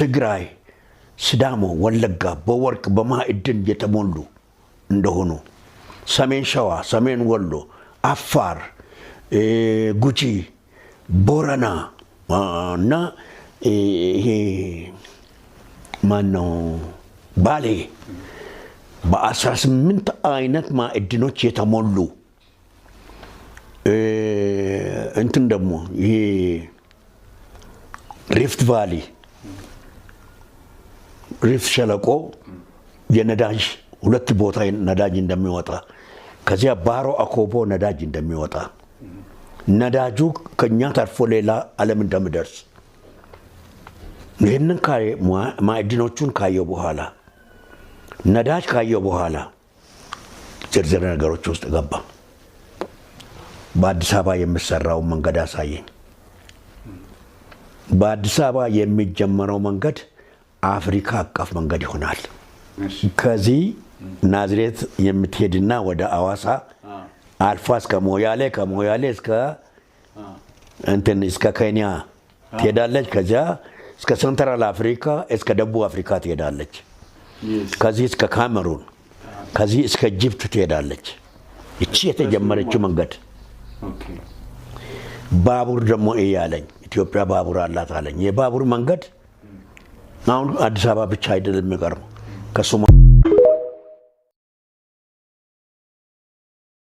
ትግራይ ሲዳሞ ወለጋ በወርቅ በማዕድን የተሞሉ እንደሆኑ ሰሜን ሸዋ ሰሜን ወሎ አፋር ጉጂ ቦረና እና ይሄ ማነው ባሌ በ18 አይነት ማዕድኖች የተሞሉ እንትን ደግሞ ይሄ ሪፍት ቫሊ ሪፍት ሸለቆ የነዳጅ ሁለት ቦታ ነዳጅ እንደሚወጣ ከዚያ ባሮ አኮቦ ነዳጅ እንደሚወጣ ነዳጁ ከኛ ተርፎ ሌላ ዓለም እንደሚደርስ ይሄንን ማዕድኖቹን ካየው በኋላ ነዳጅ ካየው በኋላ ዝርዝር ነገሮች ውስጥ ገባ። በአዲስ አበባ የሚሰራው መንገድ አሳየኝ። በአዲስ አበባ የሚጀመረው መንገድ አፍሪካ አቀፍ መንገድ ይሆናል። ከዚህ ናዝሬት የምትሄድና ወደ አዋሳ አልፋ እስከ ሞያሌ ከሞያሌ እስከ እስከ ኬንያ ትሄዳለች። ከዚያ እስከ ሴንትራል አፍሪካ እስከ ደቡብ አፍሪካ ትሄዳለች። ከዚህ እስከ ካሜሩን ከዚህ እስከ ኢጅፕት ትሄዳለች። እቺ የተጀመረችው መንገድ ባቡር ደግሞ እያለኝ ኢትዮጵያ ባቡር አላት አለኝ። የባቡር መንገድ አሁን አዲስ አበባ ብቻ አይደለም የሚቀርበው ከሶማሌ